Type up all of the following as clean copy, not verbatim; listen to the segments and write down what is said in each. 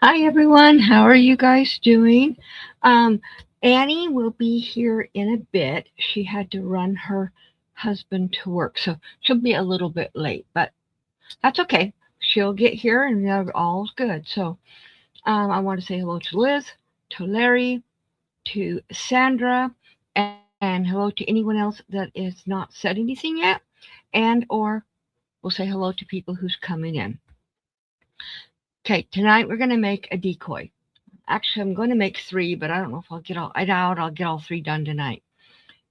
Hi everyone, how are you guys doing? Um, Annie will be here in a bit. She had to run her husband to work, so she'll be a little bit late, but that's okay. She'll get here and all's good. So I want to say hello to Liz, to Larry, to Sandra, and hello to anyone else that is not said anything yet, and or we'll say hello to people who's coming in. Okay, tonight we're going to make a decoy. Actually, I'm going to make three, but I don't know if I'll get all. I doubt I'll get all three done tonight.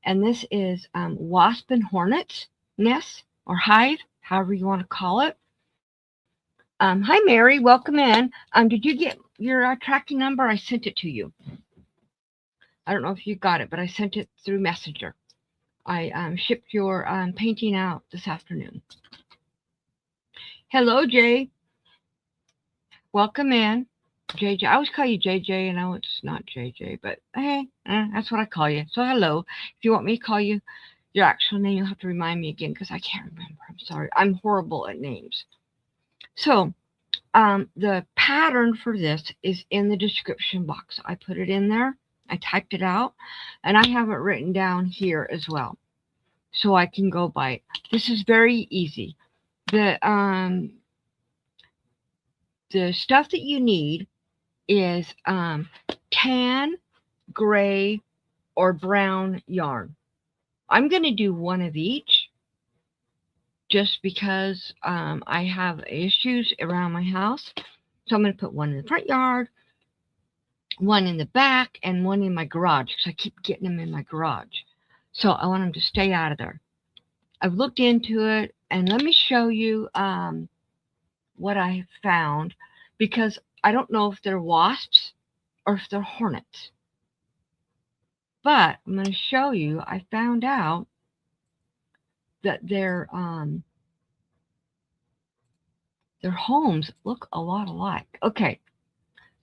And this is Wasp and Hornet nest or hive, however you want to call it. Hi, Mary. Welcome in. Did you get your tracking number? I sent it to you. I don't know if you got it, but I sent it through Messenger. I shipped your painting out this afternoon. Hello, Jay. Welcome in. JJ. I always call you JJ. I know it's not JJ, but hey, that's what I call you. So hello. If you want me to call you your actual name, you'll have to remind me again because I can't remember. I'm sorry. I'm horrible at names. So the pattern for this is in the description box. I put it in there. I typed it out, and I have it written down here as well, so I can go by it. This is very easy. The stuff that you need is tan, gray, or brown yarn. I'm going to do one of each just because I have issues around my house. So I'm going to put one in the front yard, one in the back, and one in my garage because I keep getting them in my garage. So I want them to stay out of there. I've looked into it, and let me show you what I found because I don't know if they're wasps or if they're hornets. But I'm going to show you, I found out that their homes look a lot alike. Okay,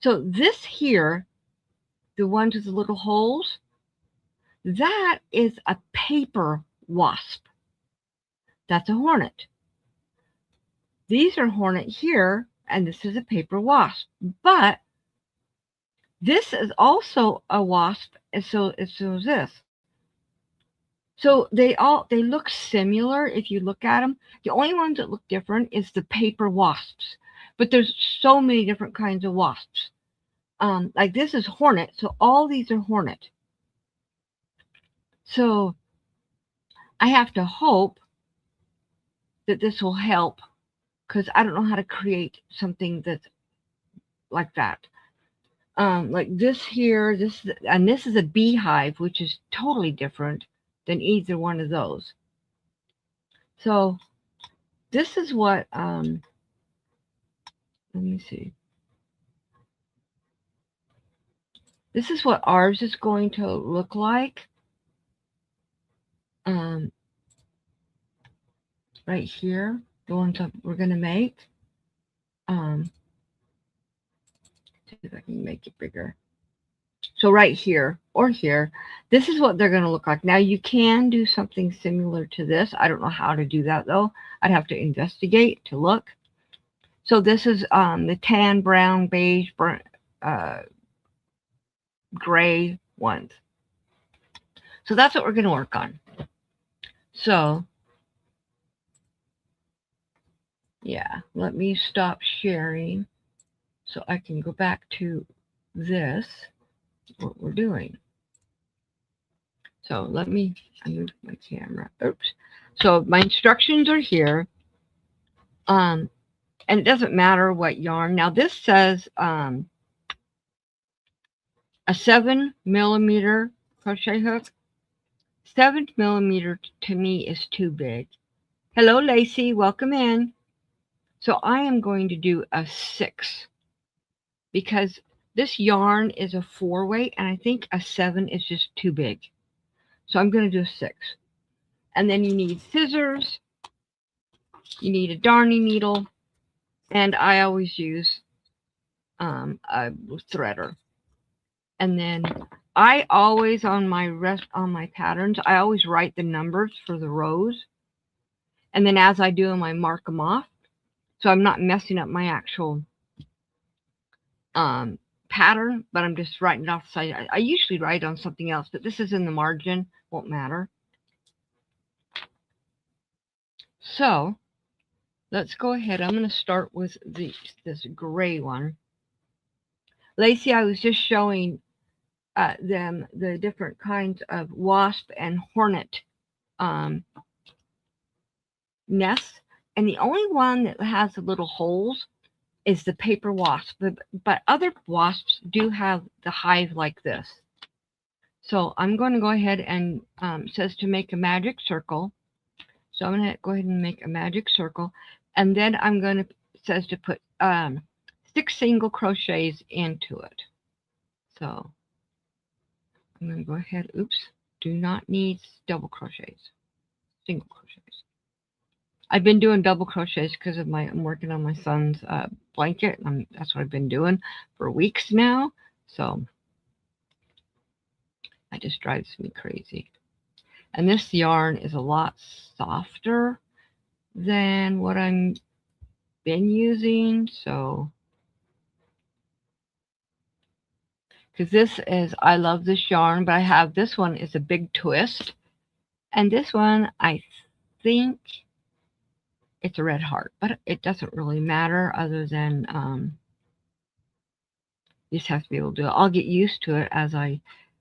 so this here, the ones with the little holes, that is a paper wasp. That's a hornet. These are hornet here, and this is a paper wasp. But this is also a wasp, and so is this. So they look similar if you look at them. The only ones that look different is the paper wasps. But there's so many different kinds of wasps. Like this is hornet, so all these are hornet. So I have to hope that this will help because I don't know how to create something that's like that. Like this here, this is a beehive, which is totally different than either one of those. So this is what let me see. This is what ours is going to look like. Right here, the ones that we're going to make. See if I can make it bigger. So right here or here, this is what they're going to look like. Now you can do something similar to this. I don't know how to do that though. I'd have to investigate to look. So this is the tan, brown, beige, gray ones. So that's what we're going to work on. So yeah, let me stop sharing so I can go back to this, what we're doing. So let me, I moved my camera. Oops. So my instructions are here. And it doesn't matter what yarn. Now this says a 7mm crochet hook. 7mm to me is too big. Hello, Lacey. Welcome in. So I am going to do a 6 because this yarn is a 4-weight and I think a 7 is just too big. So I'm going to do a 6. And then you need scissors. You need a darning needle. And I always use a threader. And then I always on my patterns, I always write the numbers for the rows. And then as I do them, I mark them off. So I'm not messing up my actual pattern, but I'm just writing it off the side. I usually write on something else, but this is in the margin, won't matter. So let's go ahead. I'm going to start with this gray one. Lacey, I was just showing them the different kinds of wasp and hornet nests, and the only one that has the little holes is the paper wasp, but other wasps do have the hive like this. So I'm going to go ahead and it says to make a magic circle. So I'm going to go ahead and make a magic circle, and then I'm going to, it says to put 6 single crochets into it. So I'm going to go ahead, oops, do not need double crochets, single crochets. I've been doing double crochets because of I'm working on my son's blanket. That's what I've been doing for weeks now. So that just drives me crazy. And this yarn is a lot softer than what I've been using. So, because this is, I love this yarn, but I have this one is a big twist. And this one, I think it's a red heart, but it doesn't really matter other than you just have to be able to do it. I'll get used to it as I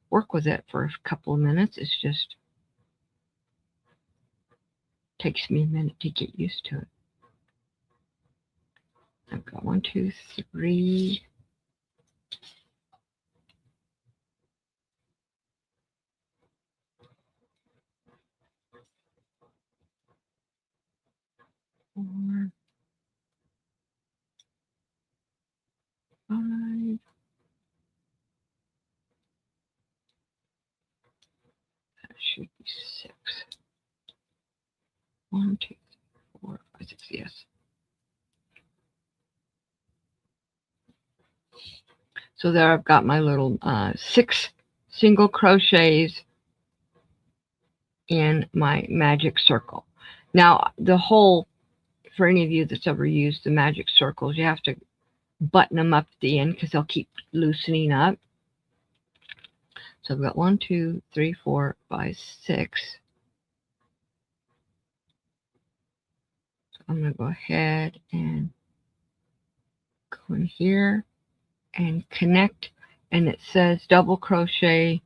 work with it for a couple of minutes. It's just takes me a minute to get used to it. I've got 1, 2, 3. Four, 5. That should be 6. 1, 2, 3, 4, 5, 6. Yes. So there I've got my little 6 single crochets in my magic circle. Now the whole, for any of you that's ever used the magic circles, you have to button them up at the end because they'll keep loosening up. So I've got 1, 2, 3, 4, 5, 6. So I'm going to go ahead and go in here and connect, and it says double crochet,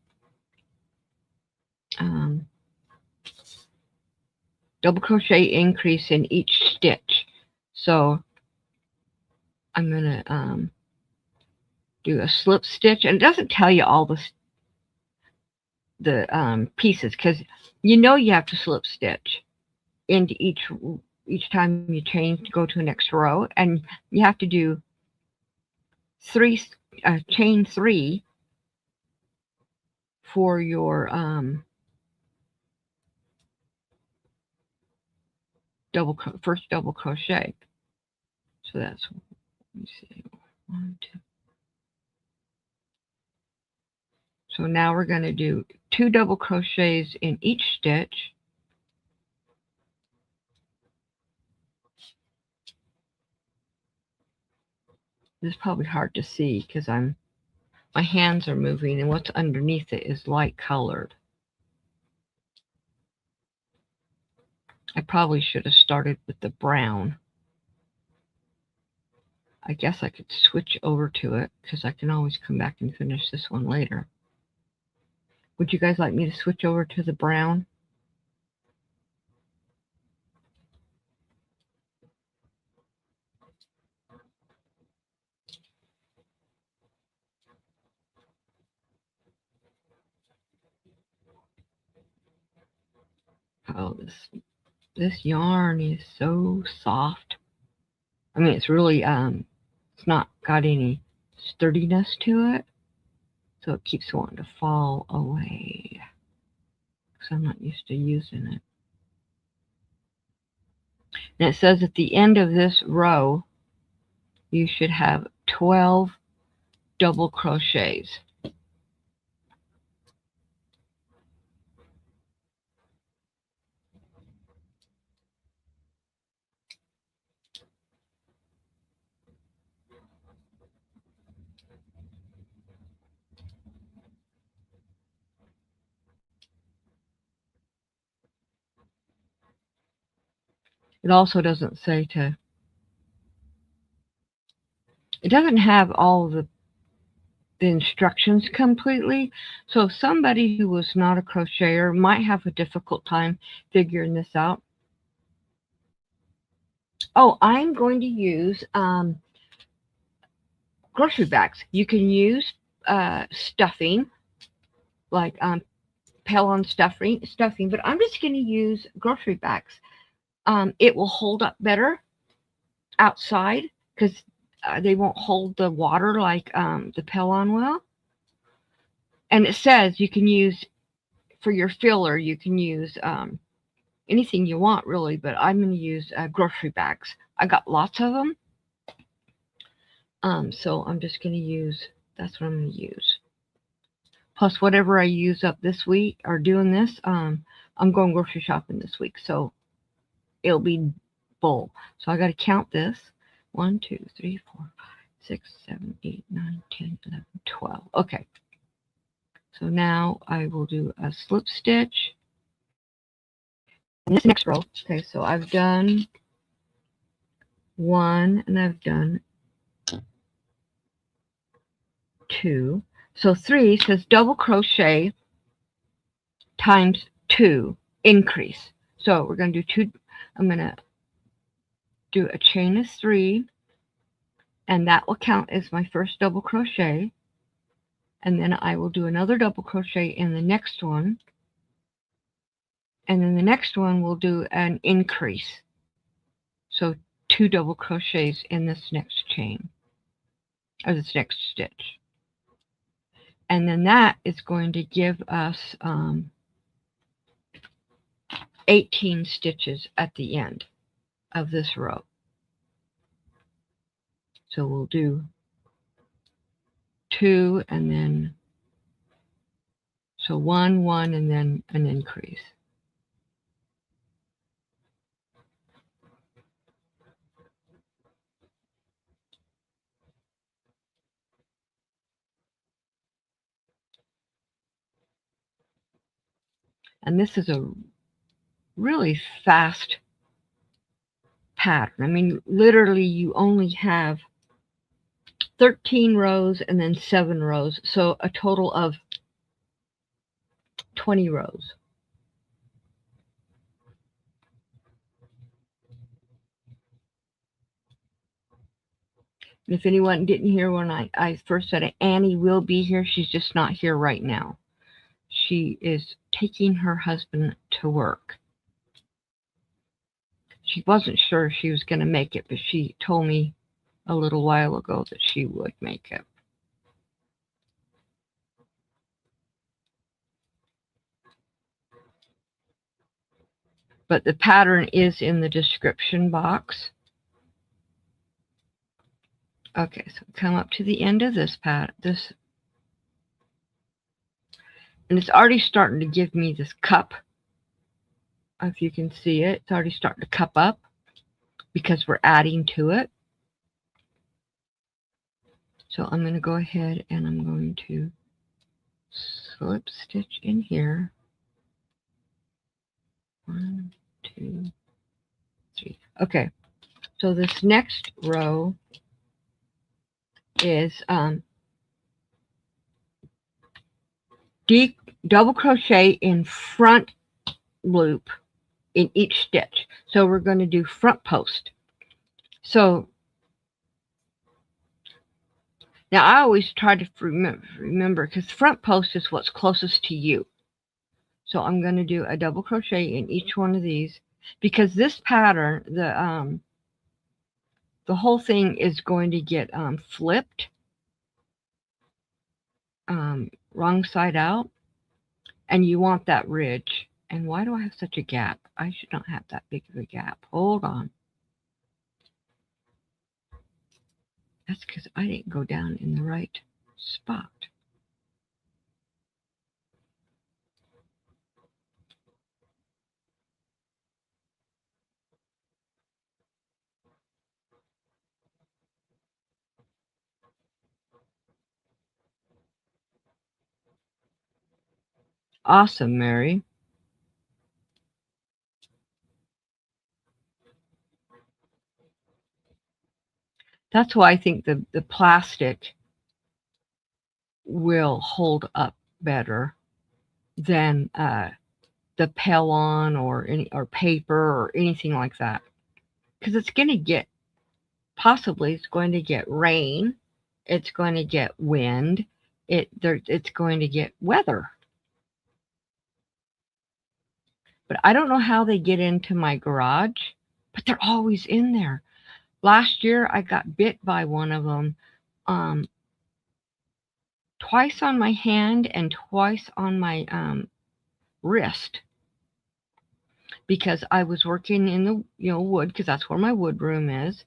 double crochet increase in each stitch. So I'm going to do a slip stitch, and it doesn't tell you all the pieces because you have to slip stitch into each time you change, go to the next row, and you have to do 3 chain 3 for your first double crochet. So that's, let me see, 1, 2. So now we're going to do 2 double crochets in each stitch. This is probably hard to see because my hands are moving and what's underneath it is light colored. I probably should have started with the brown. I guess I could switch over to it because I can always come back and finish this one later. Would you guys like me to switch over to the brown? Oh, this yarn is so soft. I mean, it's really it's not got any sturdiness to it, so it keeps wanting to fall away because I'm not used to using it. And it says at the end of this row you should have 12 double crochets. It also doesn't say to, it doesn't have all the instructions completely. So somebody who was not a crocheter might have a difficult time figuring this out. Oh, I'm going to use grocery bags. You can use stuffing, like Pell-on stuffing, but I'm just going to use grocery bags. It will hold up better outside because they won't hold the water like the Pell-on will. And it says you can use, for your filler, you can use anything you want really, but I'm going to use grocery bags. I got lots of them. So I'm just going to use, that's what I'm going to use. Plus whatever I use up this week or doing this, I'm going grocery shopping this week. So it'll be full. So I got to count this. 1, 2, 3, 4, 5, 6, 7, 8, 9, 10, 11, 12. Okay. So now I will do a slip stitch. And this next row, okay, so I've done 1 and I've done 2. So 3 says double crochet times 2 increase. So we're going to do 2. I'm going to do a chain of 3, and that will count as my first double crochet. And then I will do another double crochet in the next one. And then the next one will do an increase. So 2 double crochets in this next chain, or this next stitch. And then that is going to give us 18 stitches at the end of this row. So we'll do 2 and then, so 1, 1, and then an increase. And this is a really fast pattern. I mean, literally you only have 13 rows and then 7 rows, so a total of 20 rows. And if anyone didn't hear when I first said it, Annie will be here. She's just not here right now. She is taking her husband to work. She wasn't sure she was going to make it, but she told me a little while ago that she would make it. But the pattern is in the description box. Okay, so come up to the end of this pattern, and it's already starting to give me this cup. If you can see it, it's already starting to cup up because we're adding to it. So I'm going to go ahead and I'm going to slip stitch in here. 1, 2, 3. Okay, so this next row is double crochet in front loop in each stitch. So we're going to do front post. So now I always try to remember because front post is what's closest to you. So I'm going to do a double crochet in each one of these because this pattern, the whole thing is going to get flipped wrong side out, and you want that ridge. And why do I have such a gap? I should not have that big of a gap. Hold on. That's because I didn't go down in the right spot. Awesome, Mary. That's why I think the plastic will hold up better than the Pellon or any or paper or anything like that, because it's going to get possibly it's going to get rain, it's going to get wind, it's going to get weather. But I don't know how they get into my garage, but they're always in there. Last year I got bit by one of them, um, twice on my hand and twice on my wrist, because I was working in the wood, because that's where my wood room is,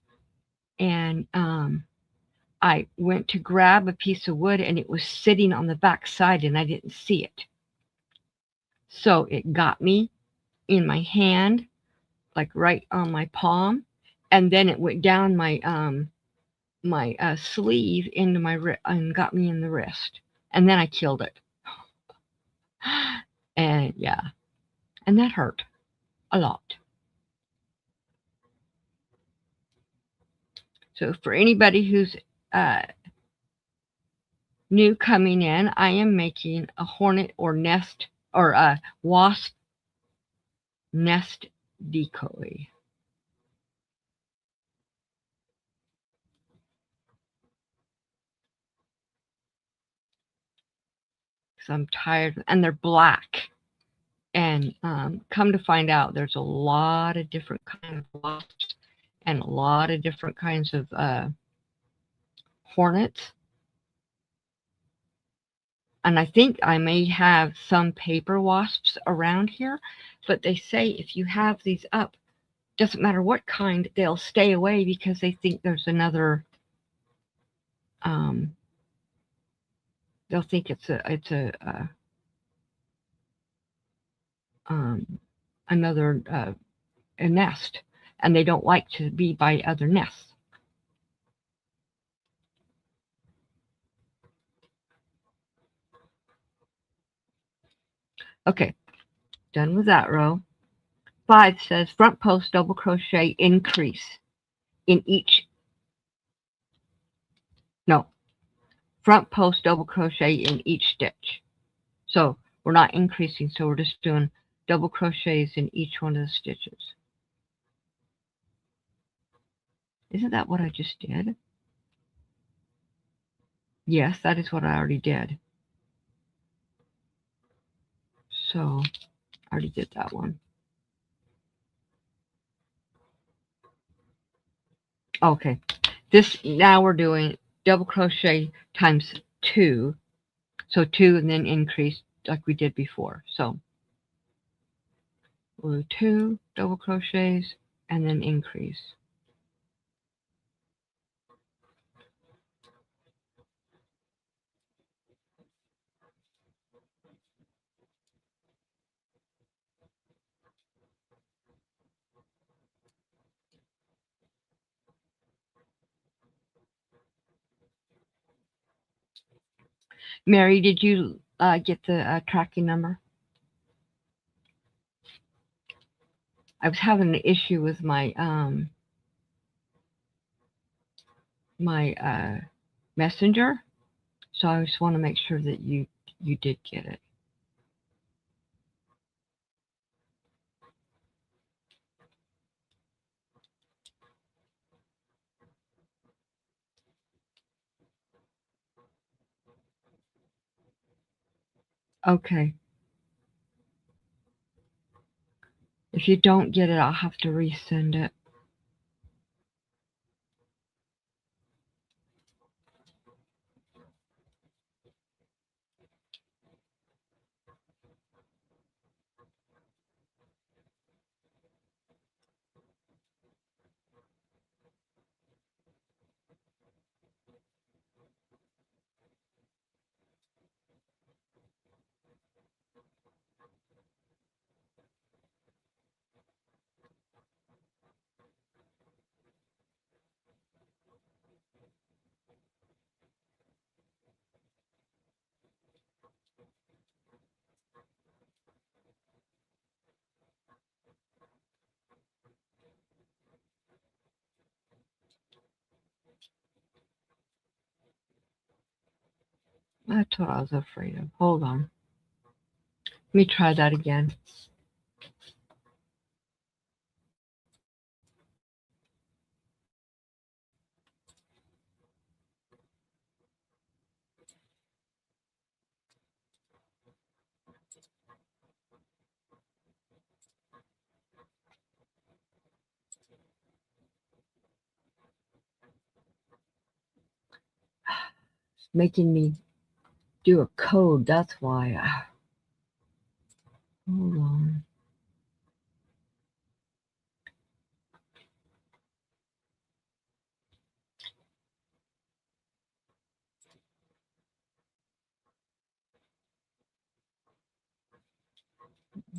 and I went to grab a piece of wood and it was sitting on the back side and I didn't see it. So it got me in my hand, like right on my palm, and then it went down my sleeve into my wrist and got me in the wrist. And then I killed it. And yeah, and that hurt a lot. So for anybody who's uh, new coming in, I am making a hornet or nest or a wasp nest decoy. Because I'm tired, and they're black. And come to find out, there's a lot of different kinds of wasps and a lot of different kinds of hornets. And I think I may have some paper wasps around here, but they say if you have these up, doesn't matter what kind, they'll stay away because they think there's another. Um, they'll think it's um, another a nest, and they don't like to be by other nests. Okay, done with that row. 5 says front post double crochet increase in each. No, front post double crochet in each stitch. So we're not increasing, so we're just doing double crochets in each one of the stitches. Isn't that what I just did? Yes, that is what I already did. So I already did that one. Okay, this now we're doing double crochet times 2. So 2 and then increase like we did before. So we'll do 2 double crochets and then increase. Mary, did you get the tracking number? I was having an issue with my messenger, so I just want to make sure that you did get it. Okay. If you don't get it, I'll have to resend it. That's what I was afraid of. Hold on. Let me try that again. It's making me do a code. That's why. Hold on.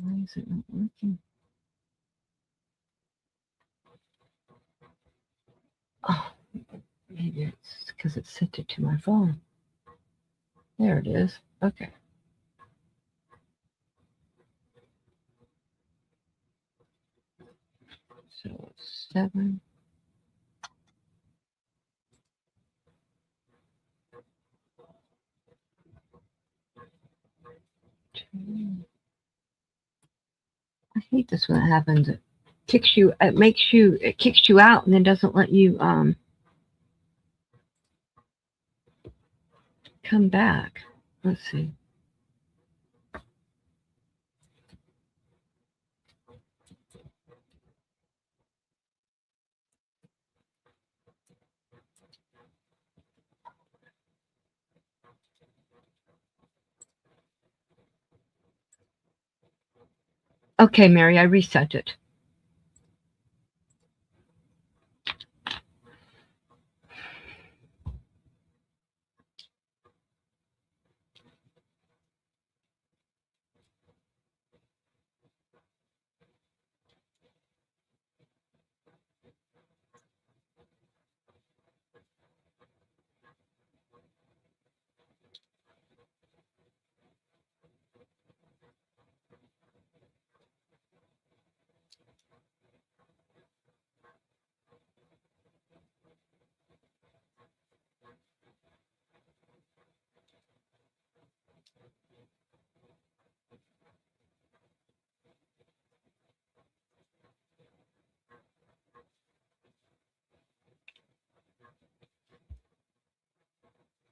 Why is it not working? Oh, maybe it's because it sent it to my phone. There it is. Okay. So 7. 2. I hate this when it happens. It kicks you. It kicks you out, and then doesn't let you come back. Let's see. Okay, Mary, I reset it.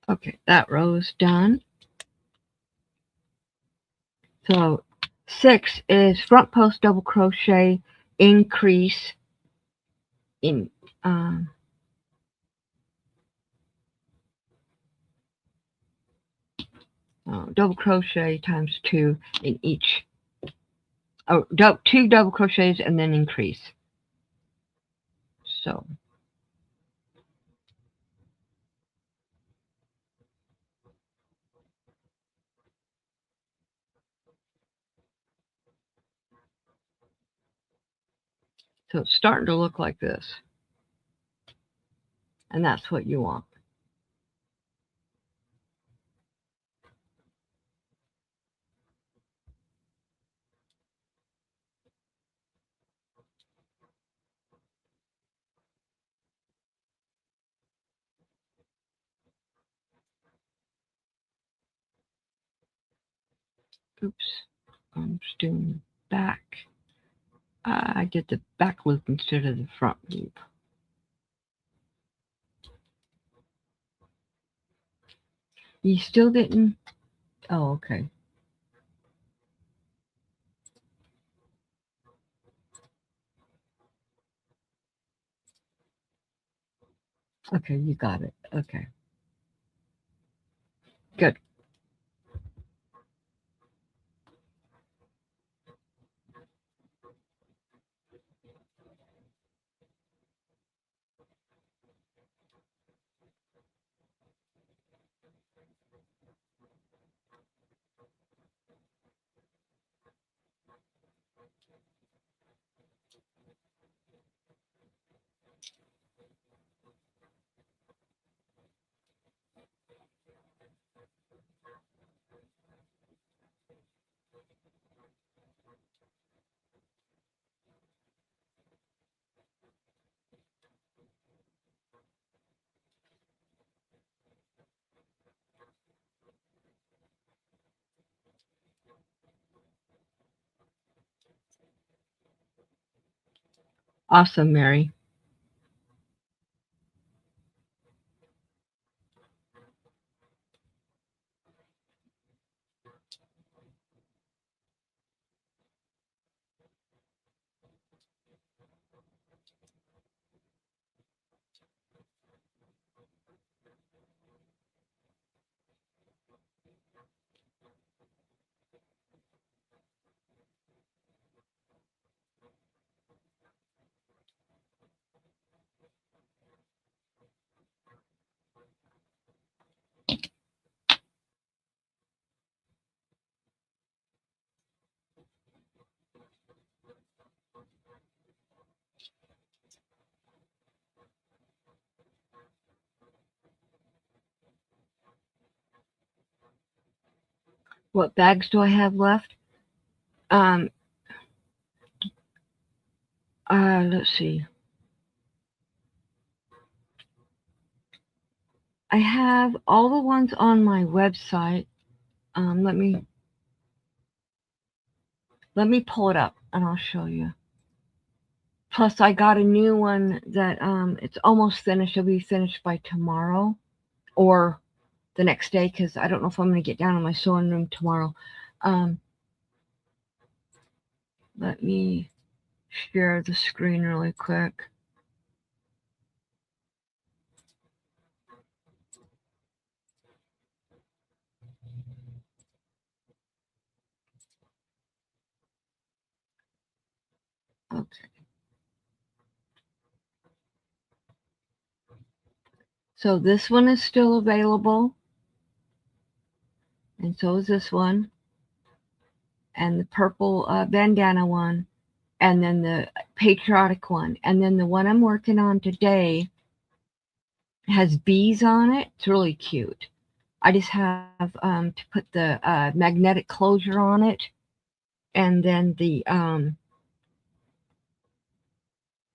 Okay, that row's done. So 6 is front post double crochet, increase in double crochet times 2 in each. Oh, 2 double crochets and then increase. So it's starting to look like this. And that's what you want. Oops, I'm just doing back. I did the back loop instead of the front loop. You still didn't? Oh, okay. Okay, you got it. Okay. Good. Awesome, Mary. What bags do I have left? Um, let's see. I have all the ones on my website. Let me pull it up and I'll show you. Plus, I got a new one that it's almost finished. It'll be finished by tomorrow or the next day because I don't know if I'm going to get down in my sewing room tomorrow. Let me share the screen really quick. Okay. So this one is still available. And so is this one. And the purple bandana one. And then the patriotic one. And then the one I'm working on today has bees on it. It's really cute. I just have to put the magnetic closure on it. And then the, I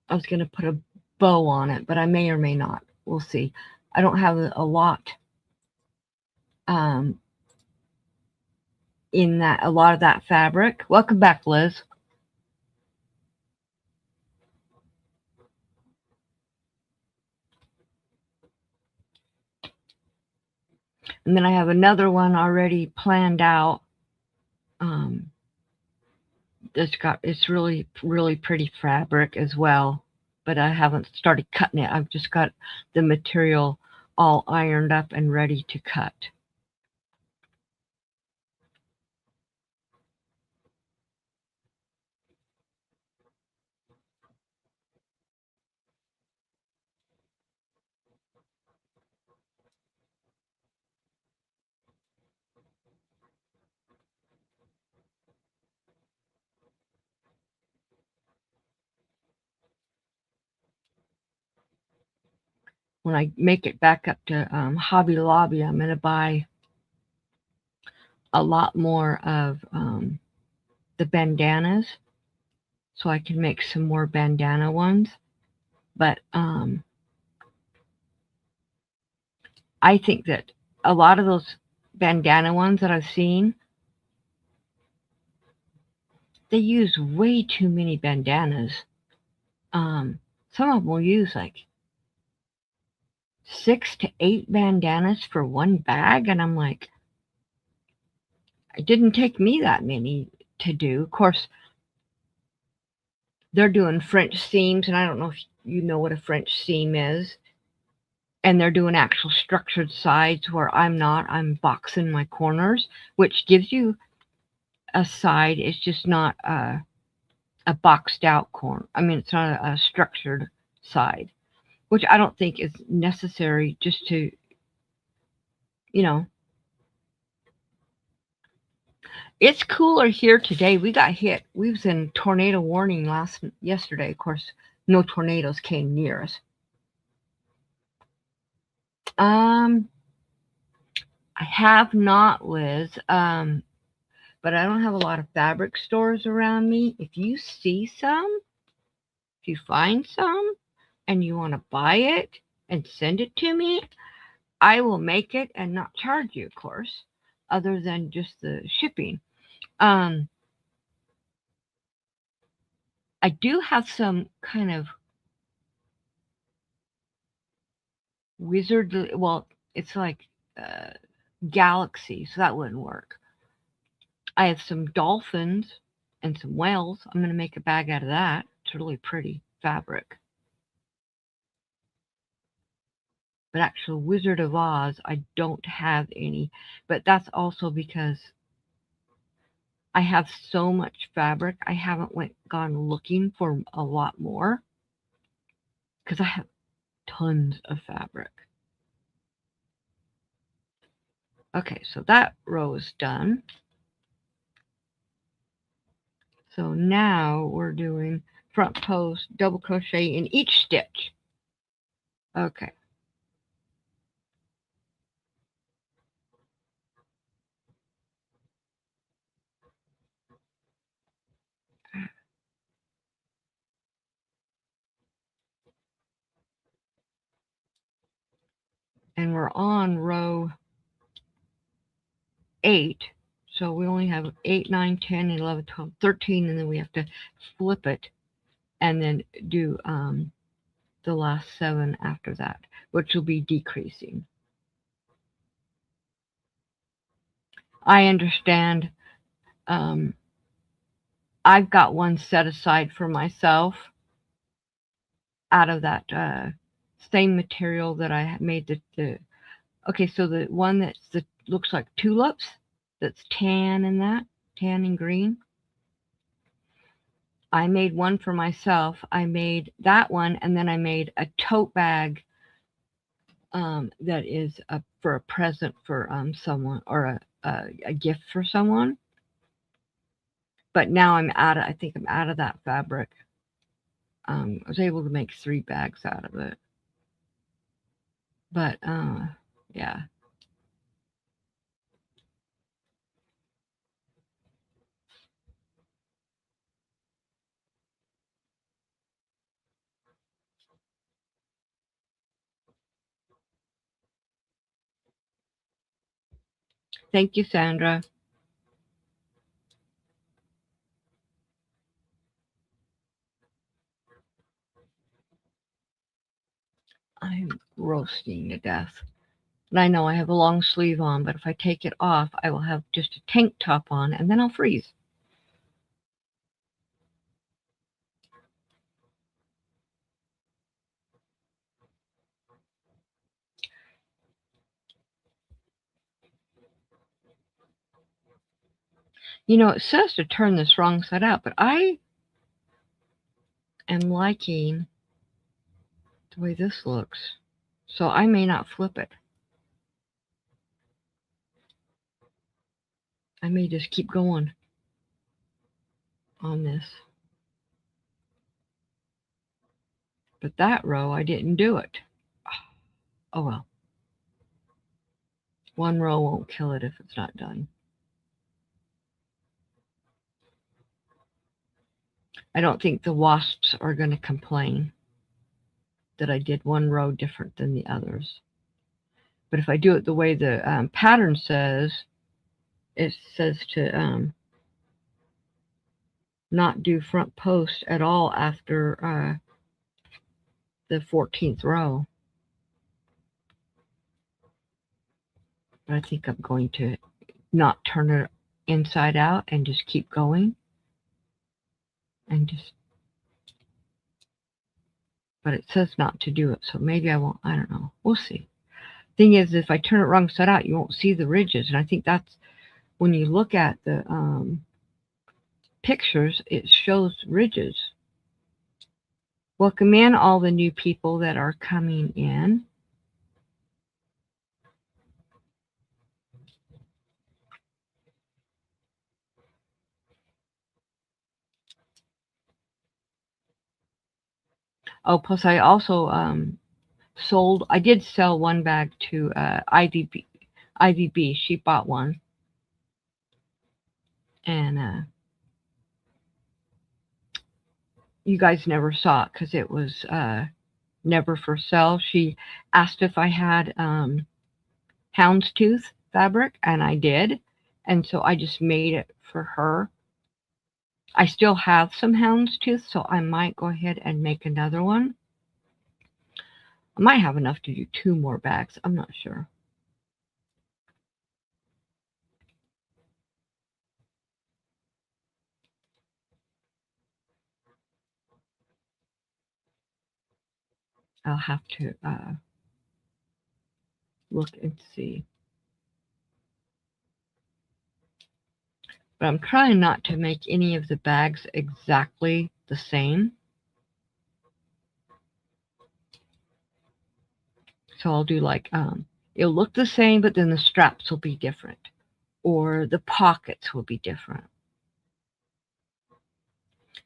was going to put a bow on it, but I may or may not. We'll see. I don't have a lot in that, a lot of that fabric. Welcome back, Liz. And then I have another one already planned out. It's really, really pretty fabric as well, but I haven't started cutting it. I've just got the material all ironed up and ready to cut. When I make it back up to Hobby Lobby, I'm going to buy a lot more of the bandanas so I can make some more bandana ones. But I think that a lot of those bandana ones that I've seen, they use way too many bandanas. Some of them will use like 6 to 8 bandanas for one bag, and I'm like, it didn't take me that many to do. Of course, they're doing French seams, and I don't know if you know what a French seam is. And they're doing actual structured sides where I'm not. I'm boxing my corners, which gives you a side. It's just not a boxed out corner. I mean, it's not a structured side, which I don't think is necessary just to, you know. It's cooler here today. We got hit. We was in tornado warning yesterday. Of course, no tornadoes came near us. I have not, Liz. But I don't have a lot of fabric stores around me. If you see some, if you find some and you want to buy it and send it to me, I will make it and not charge you, of course, other than just the shipping. I do have some kind of wizard, well, it's like uh, galaxy, so that wouldn't work. I have some dolphins and some whales. I'm going to make a bag out of that. It's really pretty fabric. But actual Wizard of Oz, I don't have any. But that's also because I have so much fabric. I haven't gone looking for a lot more because I have tons of fabric. Okay, so that row is done. So now we're doing front post, double crochet in each stitch. Okay. And we're on row 8. So we only have 8, 9, 10, 11, 12, 13, and then we have to flip it and then do the last 7 after that, which will be decreasing. I understand. I've got one set aside for myself out of that same material that I made the okay, so the one that's looks like tulips, that's tan and that, tan and green. I made one for myself. I made that one, and then I made a tote bag that is for a present for someone, or a gift for someone. But now I'm out of, I think I'm out of that fabric. I was able to make 3 bags out of it. But yeah. Thank you, Sandra. I'm roasting to death. And I know I have a long sleeve on, but if I take it off, I will have just a tank top on, and then I'll freeze. You know, it says to turn this wrong side out, but I am liking the way this looks. So I may not flip it. I may just keep going on this. But that row, I didn't do it. Oh well. One row won't kill it if it's not done. I don't think the wasps are going to complain that I did one row different than the others. But if I do it the way the pattern says, it says to not do front post at all after the 14th row. But I think I'm going to not turn it inside out and just keep going. And just, but it says not to do it, so maybe I won't. I don't know. We'll see. Thing is, if I turn it wrong side out, you won't see the ridges. And I think that's when you look at the pictures, it shows ridges. Welcome in all the new people that are coming in. Oh, plus I also I did sell one bag to IVB. She bought one. And you guys never saw it because it was never for sale. She asked if I had houndstooth fabric, and I did. And so I just made it for her. I still have some houndstooth, so I might go ahead and make another one. I might have enough to do 2 more bags. I'm not sure. I'll have to look and see. But I'm trying not to make any of the bags exactly the same. So I'll do like, it'll look the same, but then the straps will be different. Or the pockets will be different.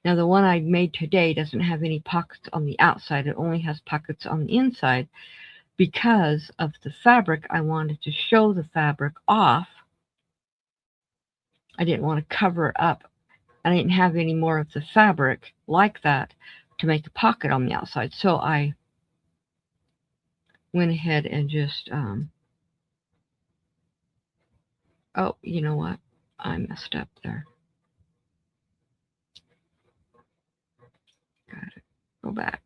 Now the one I made today doesn't have any pockets on the outside. It only has pockets on the inside. Because of the fabric, I wanted to show the fabric off. I didn't want to cover it up. I didn't have any more of the fabric like that to make a pocket on the outside. So I went ahead and just, oh, you know what? I messed up there. Got it. Go back.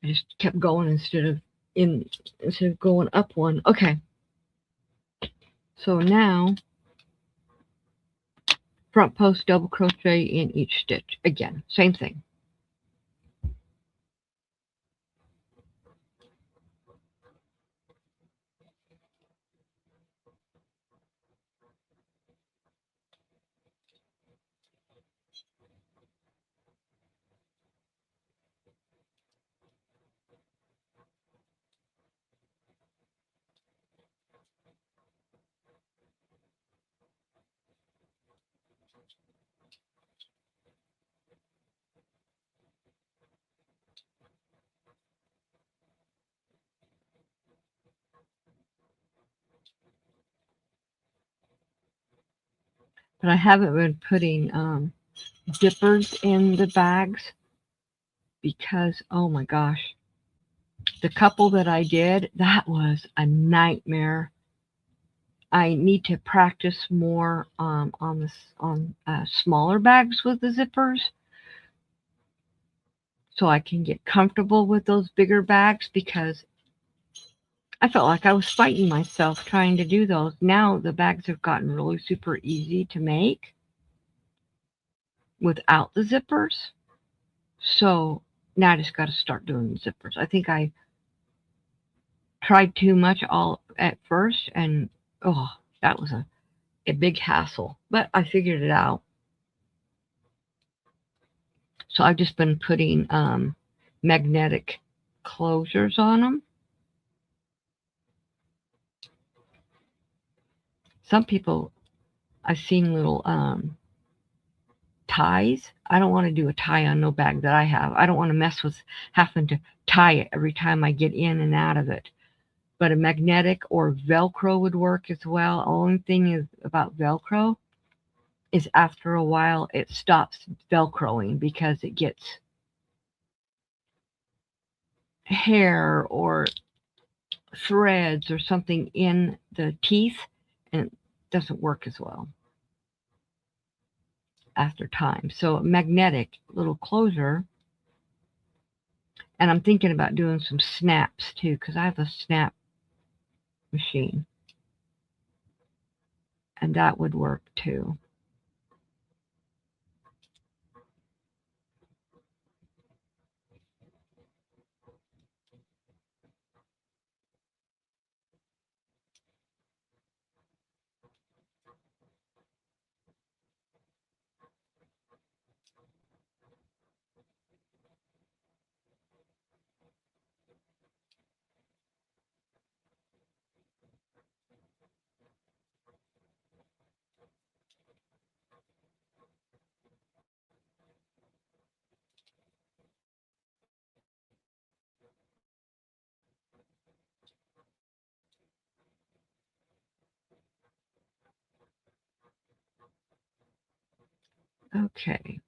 I just kept going instead of going up one. Okay. So now front post double crochet in each stitch. Again, same thing. But I haven't been putting zippers in the bags because, oh my gosh, the couple that I did, that was a nightmare. I need to practice more on smaller bags with the zippers, so I can get comfortable with those bigger bags, because I felt like I was fighting myself trying to do those. Now the bags have gotten really super easy to make without the zippers. So now I just got to start doing the zippers. I think I tried too much all at first, and oh, that was a big hassle. But I figured it out. So I've just been putting magnetic closures on them. Some people, I've seen little ties. I don't want to do a tie on no bag that I have. I don't want to mess with having to tie it every time I get in and out of it. But a magnetic or Velcro would work as well. Only thing is about Velcro is after a while it stops Velcroing because it gets hair or threads or something in the teeth, and it doesn't work as well after time. So a magnetic little closure. And I'm thinking about doing some snaps too, because I have a snap machine, and that would work too. Okay.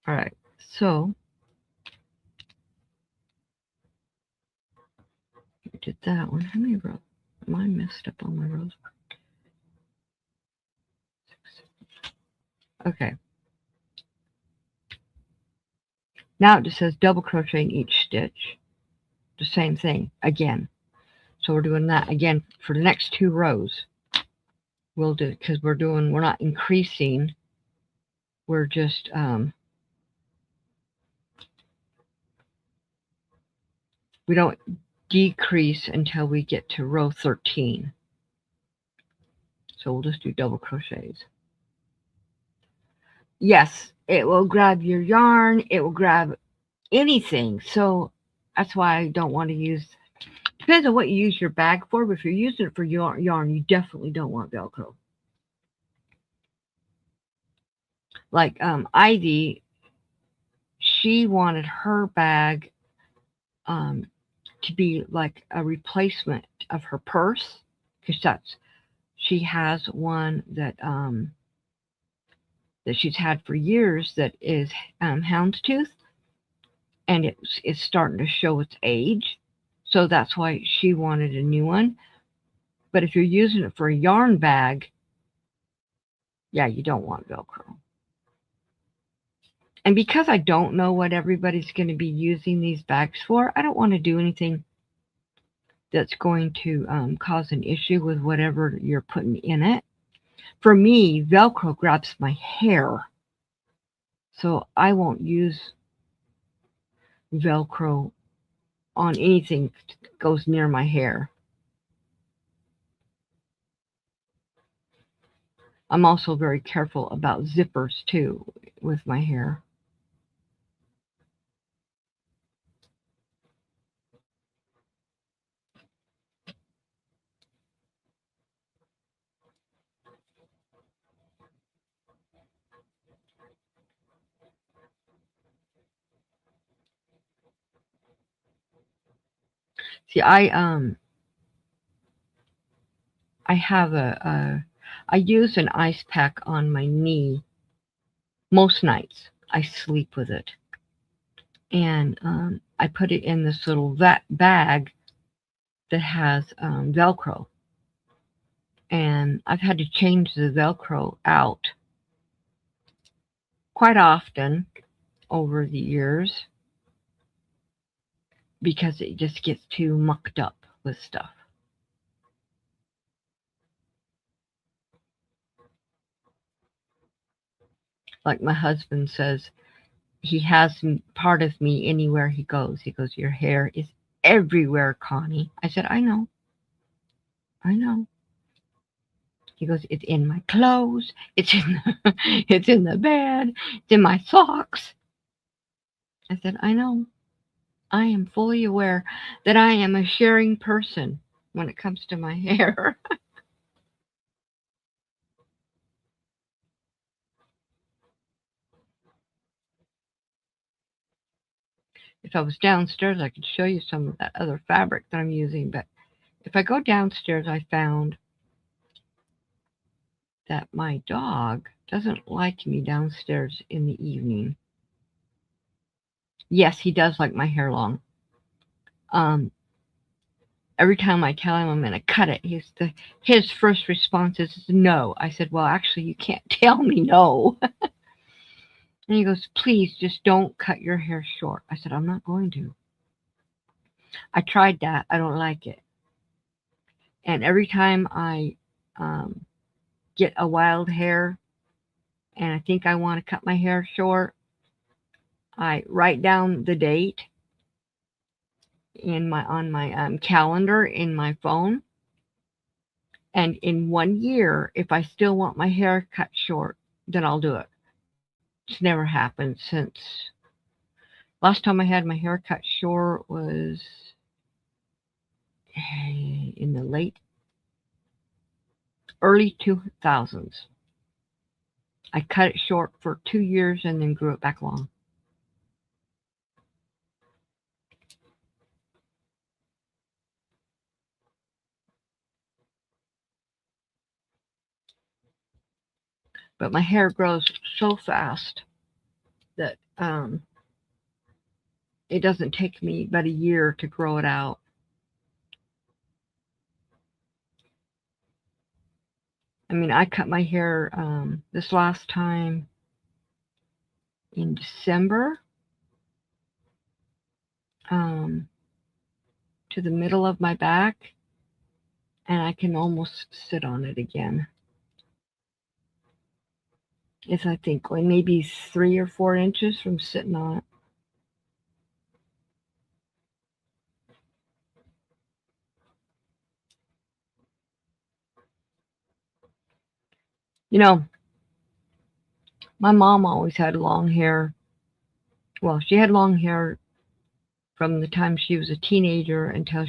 All right, so we did that one. How many rows? Mine messed up on my rows. Okay. Now it just says double crochet in each stitch. The same thing again. So we're doing that again for the next 2 rows. We'll do, because we're not increasing. We're just we don't decrease until we get to row 13. So we'll just do double crochets. Yes, it will grab your yarn. It will grab anything. So that's why I don't want to use. Depends on what you use your bag for. But if you're using it for yarn, you definitely don't want Velcro. Like Ivy, she wanted her bag to be like a replacement of her purse, because she has one that she's had for years that is houndstooth, and it's starting to show its age. So that's why she wanted a new one. But if you're using it for a yarn bag, yeah, you don't want Velcro. And because I don't know what everybody's going to be using these bags for, I don't want to do anything that's going to cause an issue with whatever you're putting in it. For me, Velcro grabs my hair, so I won't use Velcro on anything that goes near my hair. I'm also very careful about zippers too with my hair. See, I have I use an ice pack on my knee most nights. I sleep with it, and I put it in this little bag that has Velcro, and I've had to change the Velcro out quite often over the years because it just gets too mucked up with stuff. Like my husband says, he has part of me anywhere he goes. He goes, "Your hair is everywhere, Connie." I said, "I know. I know." He goes, "It's in my clothes. It's in the, it's in the bed. It's in my socks." I said, "I know. I am fully aware that I am a sharing person when it comes to my hair." If I was downstairs, I could show you some of that other fabric that I'm using. But if I go downstairs, I found that my dog doesn't like me downstairs in the evening. Yes, he does like my hair long. Every time I tell him I'm going to cut it, his first response is no. I said, "Well, actually, you can't tell me no." And he goes, "Please, just don't cut your hair short." I said, "I'm not going to." I tried that. I don't like it. And every time I um, get a wild hair and I think I want to cut my hair short, I write down the date on my calendar in my phone. And in 1 year, if I still want my hair cut short, then I'll do it. It's never happened since last time I had my hair cut short was in the early 2000s. I cut it short for 2 years and then grew it back long. But my hair grows so fast that Um, it doesn't take me but a year to grow it out. I mean, I cut my hair this last time in December um, to the middle of my back, and I can almost sit on it again. It's, I think, like maybe 3 or 4 inches from sitting on it. You know, my mom always had long hair. Well, she had long hair from the time she was a teenager until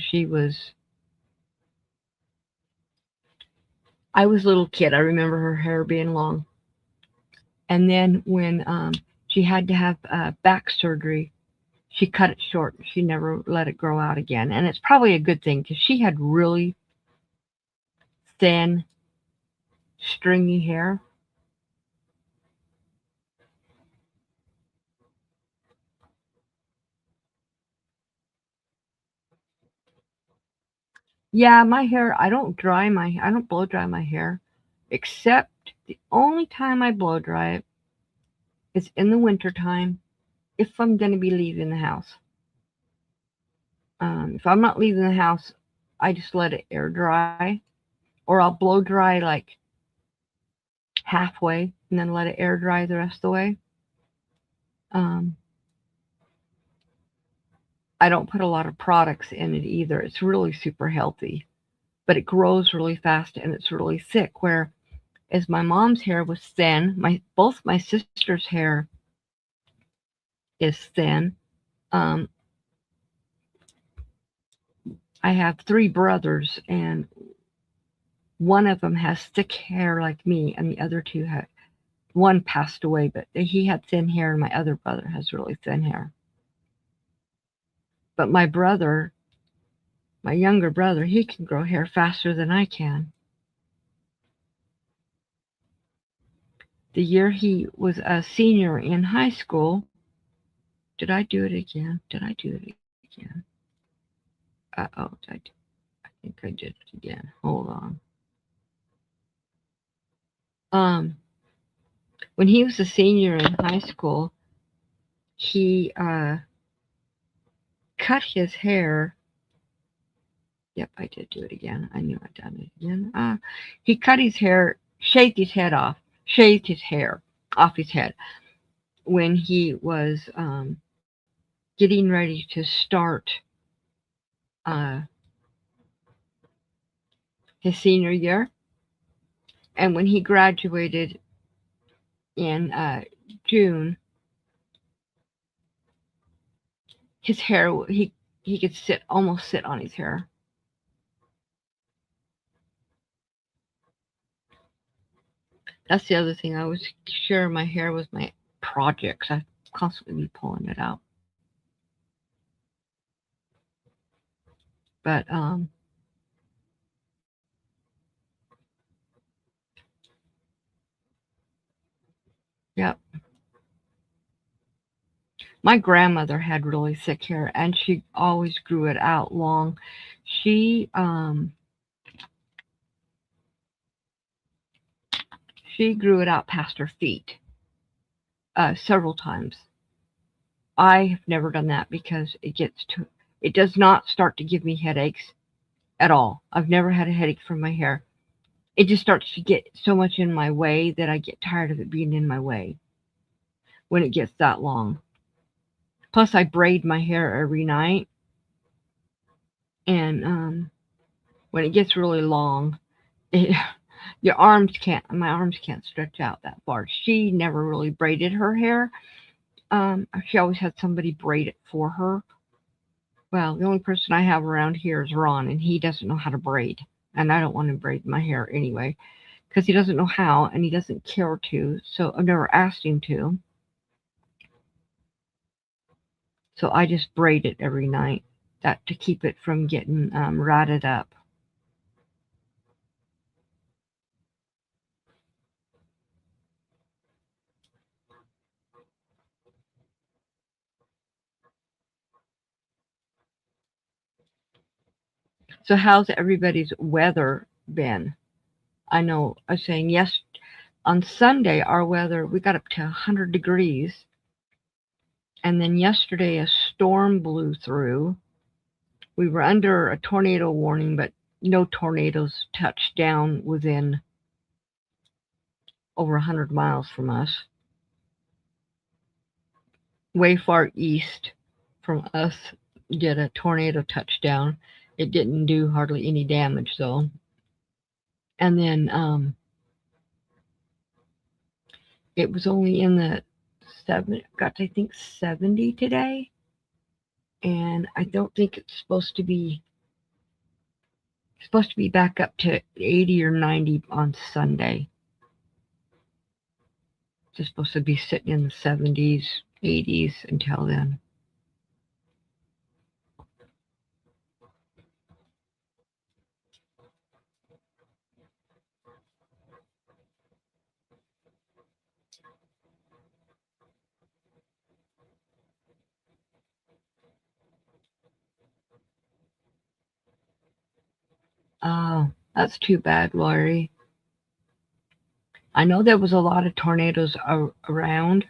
I was a little kid. I remember her hair being long. And then when she had to have back surgery, she cut it short. She never let it grow out again. And it's probably a good thing because she had really thin, stringy hair. Yeah, my hair, I don't blow dry my hair, except the only time I blow dry it is in the winter time if I'm going to be leaving the house. If I'm not leaving the house, I just let it air dry, or I'll blow dry like halfway and then let it air dry the rest of the way. Um, I don't put a lot of products in it either. It's really super healthy, but it grows really fast and it's really thick. Whereas my mom's hair was thin, both my sister's hair is thin. Um, I have 3 brothers, and one of them has thick hair like me, and the other two had one passed away, but he had thin hair, and my other brother has really thin hair. But my younger brother, he can grow hair faster than I can. The year he was a senior in high school, did I do it again? Did I do it again? Oh, I think I did it again. Hold on. When he was a senior in high school, he cut his hair. Yep, I did do it again. I knew I'd done it again. He cut his hair, shaved his hair off his head when he was getting ready to start uh, his senior year. And when he graduated in June, his hair, he could almost sit on his hair. That's the other thing. I was sharing my hair with my projects. I constantly be pulling it out. But yeah, my grandmother had really thick hair, and she always grew it out long. She she grew it out past her feet several times. I have never done that because it does not start to give me headaches at all. I've never had a headache from my hair. It just starts to get so much in my way that I get tired of it being in my way when it gets that long. Plus, I braid my hair every night, and when it gets really long, it, my arms can't stretch out that far. She never really braided her hair. She always had somebody braid it for her. Well, the only person I have around here is Ron, and he doesn't know how to braid, and I don't want to braid my hair anyway because he doesn't know how and he doesn't care to. So I've never asked him to. So I just braid it every night, that to keep it from getting ratted up. So how's everybody's weather been? I know I was saying yes, on Sunday our weather, we got up to 100 degrees, and then yesterday a storm blew through. We were under a tornado warning, but no tornadoes touched down within over 100 miles from us. Way far east from us did a tornado touchdown. It didn't do hardly any damage though. And then it was only in the got to, I think, 70 today. And I don't think it's supposed to be back up to 80 or 90 on Sunday. It's supposed to be sitting in the 70s, 80s until then. Oh, that's too bad, Laurie. I know there was a lot of tornadoes around.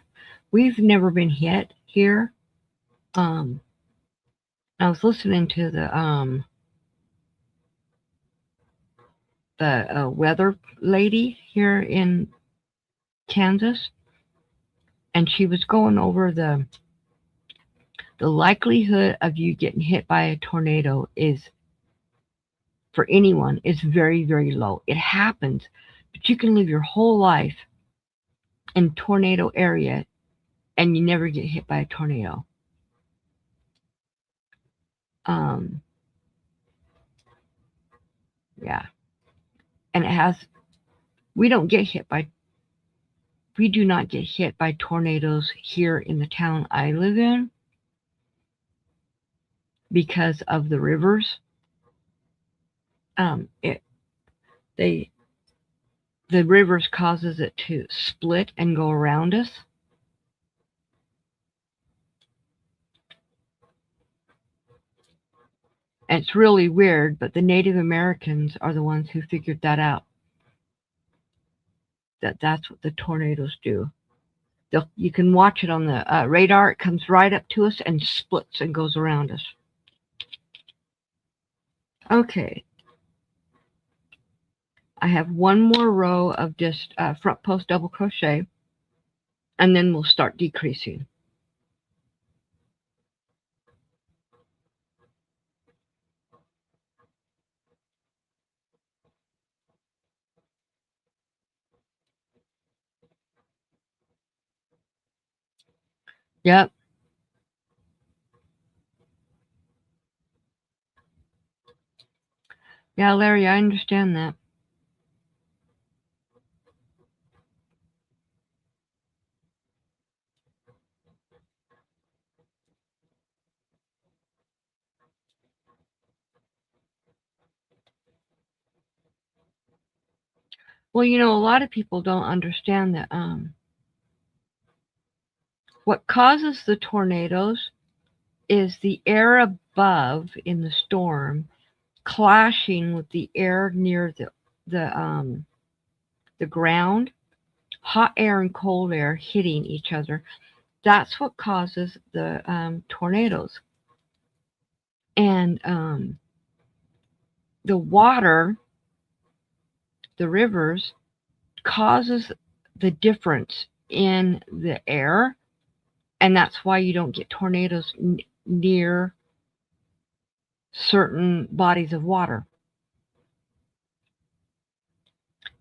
We've never been hit here. I was listening to the weather lady here in Kansas, and she was going over the likelihood of you getting hit by a tornado is, for anyone, is very, very low. It happens, but you can live your whole life in tornado area and you never get hit by a tornado. Yeah. And we do not get hit by tornadoes here in the town I live in because of the rivers. The rivers causes it to split and go around us. And it's really weird, but the Native Americans are the ones who figured that out. That's what the tornadoes do. You can watch it on the radar. It comes right up to us and splits and goes around us. Okay. I have one more row of just front post double crochet, and then we'll start decreasing. Yep. Yeah, Larry, I understand that. Well, a lot of people don't understand that what causes the tornadoes is the air above in the storm clashing with the air near the ground, hot air and cold air hitting each other. That's what causes the tornadoes. And the water, the rivers, causes the difference in the air, and that's why you don't get tornadoes near certain bodies of water.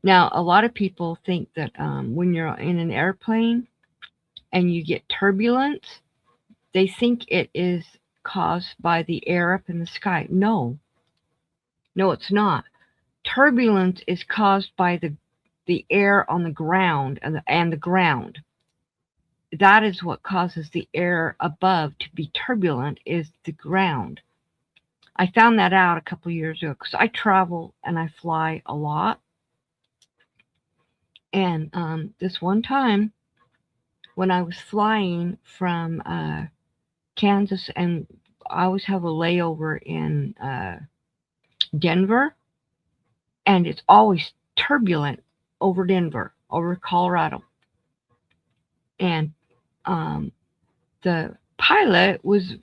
Now, a lot of people think that when you're in an airplane and you get turbulence, they think it is caused by the air up in the sky. No, it's not. Turbulence is caused by the air on the ground and the ground. That is what causes the air above to be turbulent, is the ground. I found that out a couple years ago because I travel and I fly a lot. And this one time when I was flying from Kansas, and I always have a layover in Denver, and it's always turbulent over Denver, over Colorado. And um, the pilot was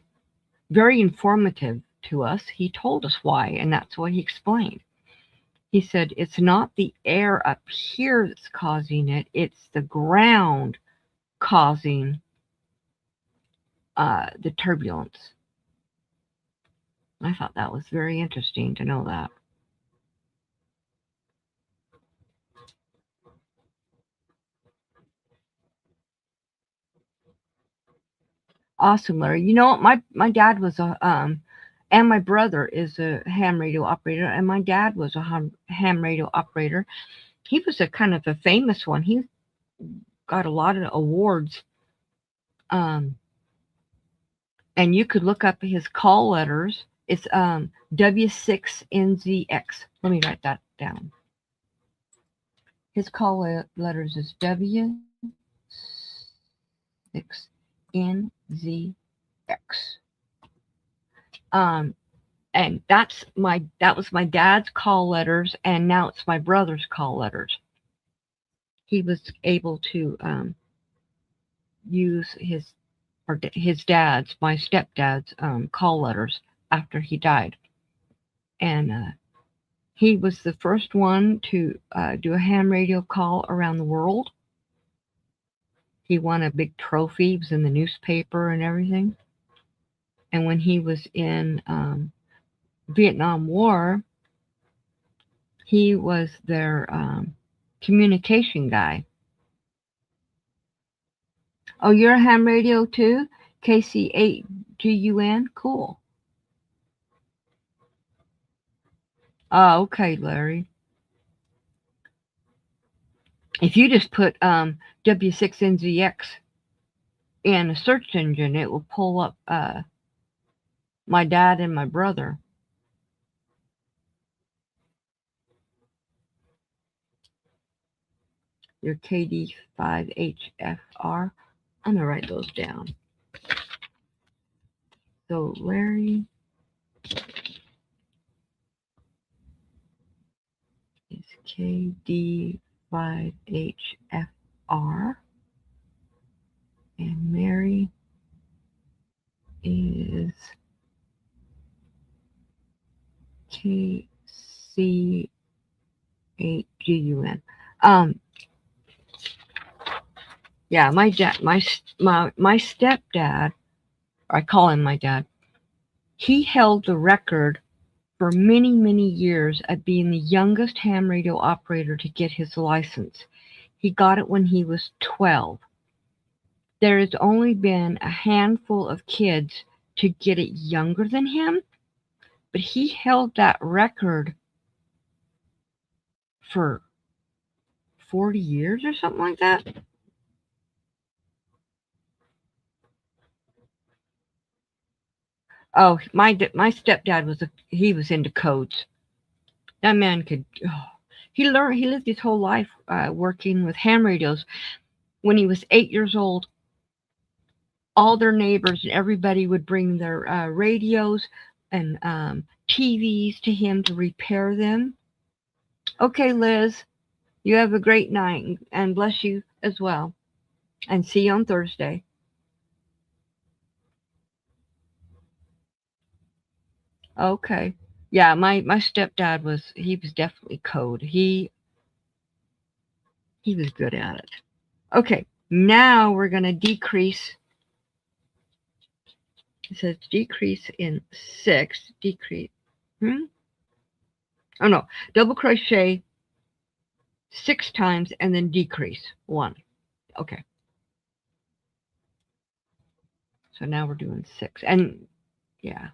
very informative to us. He told us why, and that's what he explained. He said, it's not the air up here that's causing it, it's the ground causing the turbulence. I thought that was very interesting to know that. Awesome, Larry. You know, my dad was a and my brother is a ham radio operator, and my dad was a ham radio operator. He was a kind of a famous one. He got a lot of awards. And you could look up his call letters. It's W6NZX. Let me write that down. His call letters is W6NZX. And that was my dad's call letters, and now it's my brother's call letters. He was able to use his dad's, my stepdad's, call letters after he died, and he was the first one to do a ham radio call around the world. He won a big trophy. He was in the newspaper and everything. And when he was in Vietnam War, he was their communication guy. Oh, you're a ham radio too? KC8GUN? Cool. Oh, okay, Larry. If you just put W6NZX in a search engine, it will pull up my dad and my brother. Your KD5HFR. I'm going to write those down. So Larry is KD5HFR. And Mary is KC8GUN. Yeah, my stepdad, I call him my dad, he held the record for many, many years at being the youngest ham radio operator to get his license. He got it when he was 12. There has only been a handful of kids to get it younger than him, but he held that record for 40 years or something like that. Oh, my stepdad was into codes. That man could. Oh, he lived his whole life working with ham radios. When he was 8 years old, all their neighbors and everybody would bring their radios and TVs to him to repair them. Okay, Liz, you have a great night, and bless you as well. And see you on Thursday. Okay. Yeah, my stepdad was definitely code. He was good at it. Okay, now we're gonna decrease. It says decrease in 6. Decrease. Oh no, double crochet 6 times and then decrease 1. Okay. So now we're doing 6. And yeah.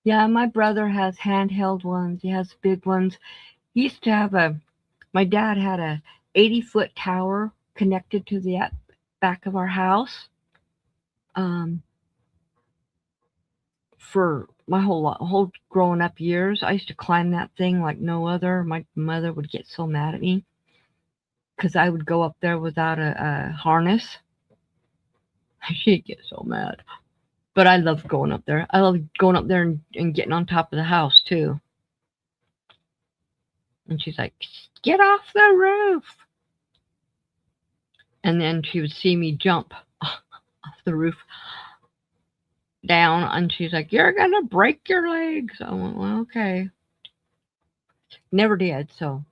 Yeah, my brother has handheld ones. He has big ones. He used to have my dad had a 80-foot tower connected to the back of our house. Um, for my whole growing up years, I used to climb that thing like no other. My mother would get so mad at me because I would go up there without a harness. She'd get so mad. But I love going up there. I love going up there and getting on top of the house too. And she's like, "Get off the roof!" And then she would see me jump off the roof down, and she's like, "You're gonna break your legs." I went, "Well, okay." Never did. So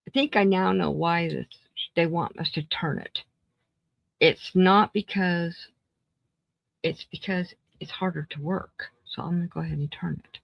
I think I now know why they want us to turn it. It's not because it's because it's harder to work. So I'm gonna go ahead and turn it.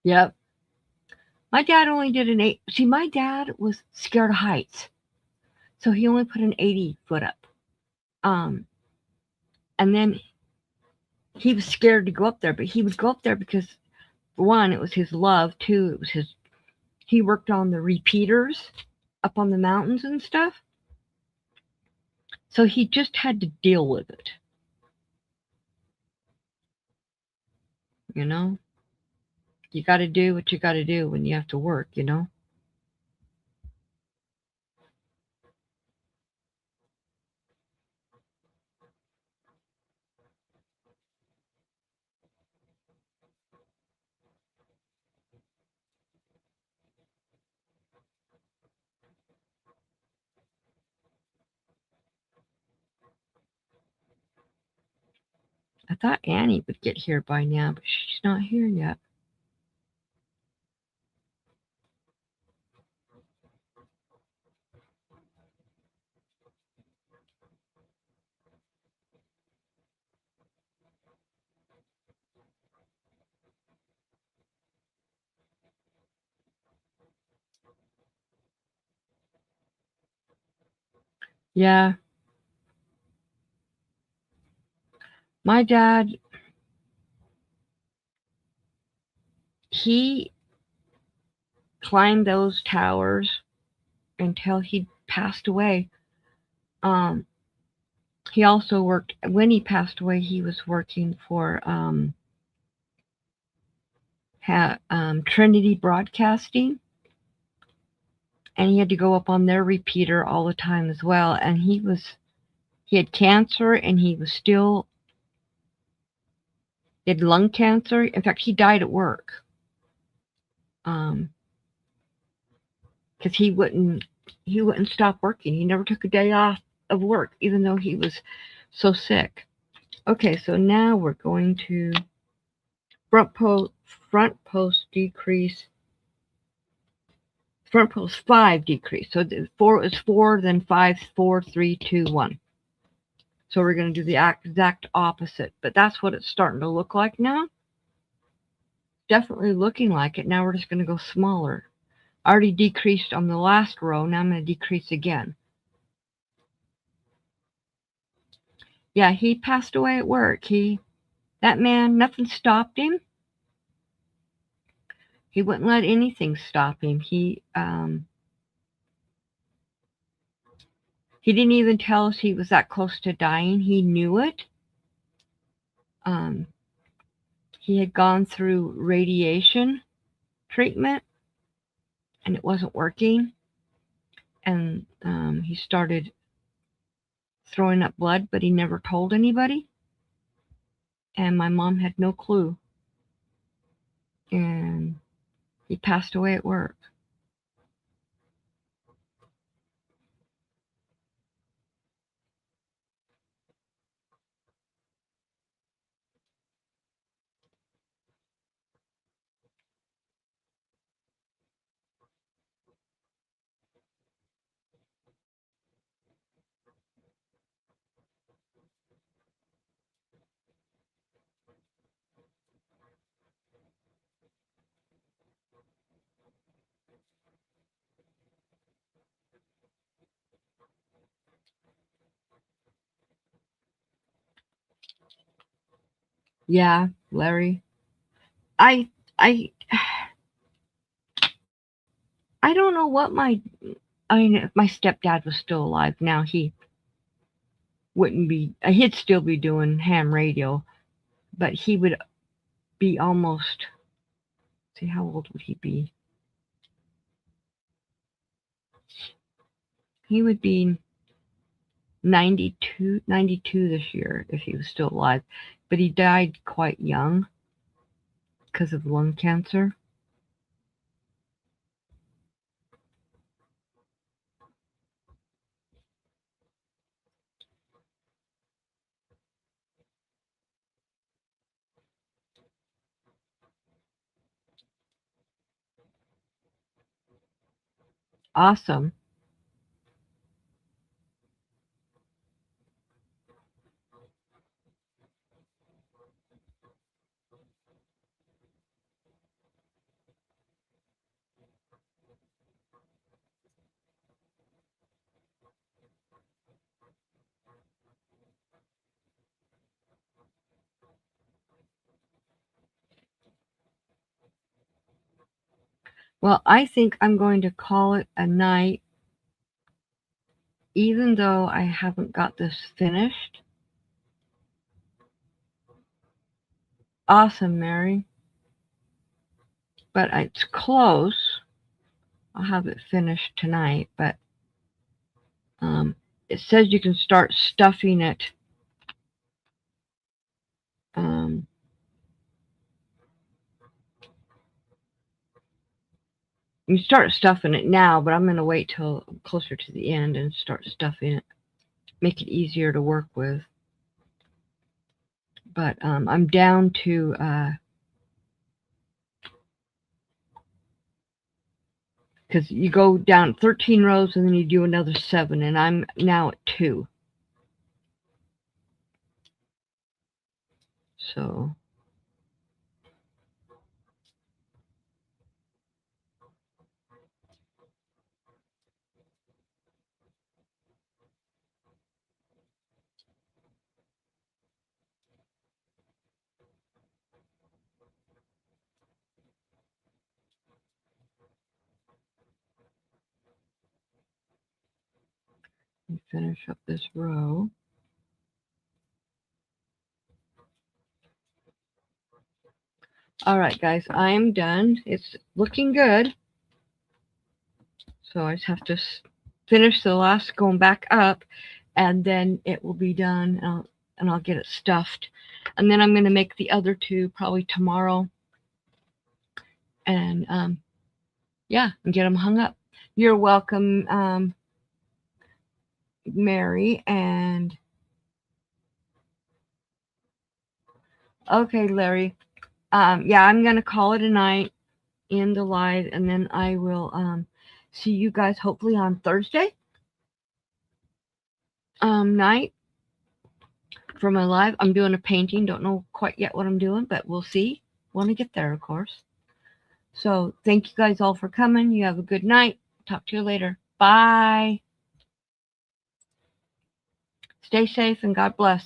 Yep. My dad only did an 8. See, my dad was scared of heights, so he only put an 80-foot up. Um, and then he was scared to go up there, but he would go up there because one, it was his love. Two, it was his. He worked on the repeaters up on the mountains and stuff, so he just had to deal with it. You know, you got to do what you got to do when you have to work. You know. I thought Annie would get here by now, but she's not here yet. Yeah, my dad, he climbed those towers until he passed away. Um, he also worked, when he passed away, he was working for Trinity Broadcasting, and he had to go up on their repeater all the time as well. And he had cancer, and he had lung cancer. In fact, he died at work. Because he wouldn't stop working. He never took a day off of work, even though he was so sick. Okay, so now we're going to front post decrease, front post 5 decrease. So the 4 is 4, then 5, 4, 3, 2, 1. So we're going to do the exact opposite, but that's what it's starting to look like now. Definitely looking like it. Now we're just going to go smaller. I already decreased on the last row. Now I'm going to decrease again. Yeah, he passed away at work. That man, nothing stopped him. He wouldn't let anything stop him. He didn't even tell us he was that close to dying. He knew it. He had gone through radiation, treatment, and it wasn't working. And he started throwing up blood, but he never told anybody. And my mom had no clue. And he passed away at work. Yeah, Larry. I I I don't know what I mean, if my stepdad was still alive now, he wouldn't be. He'd still be doing ham radio, but he would be almost. See, how old would he be? He would be 92 this year if he was still alive, but he died quite young because of lung cancer. Awesome. Well, I think I'm going to call it a night, even though I haven't got this finished. Awesome, Mary. But it's close. I'll have it finished tonight, but it says you can start stuffing it. You start stuffing it now, but I'm going to wait till closer to the end and start stuffing it. Make it easier to work with. But I'm down to because you go down 13 rows and then you do another 7, and I'm now at 2. So let me finish up this row. All right, guys, I'm done. It's looking good. So I just have to finish the last going back up, and then it will be done, and I'll get it stuffed. And then I'm going to make the other 2 probably tomorrow. And yeah, and get them hung up. You're welcome, Mary. And okay, Larry. Yeah, I'm going to call it a night in the live, and then I will see you guys hopefully on Thursday night for my live. I'm doing a painting. Don't know quite yet what I'm doing, but we'll see when I get there, of course. So thank you guys all for coming. You have a good night. Talk to you later. Bye. Stay safe and God bless.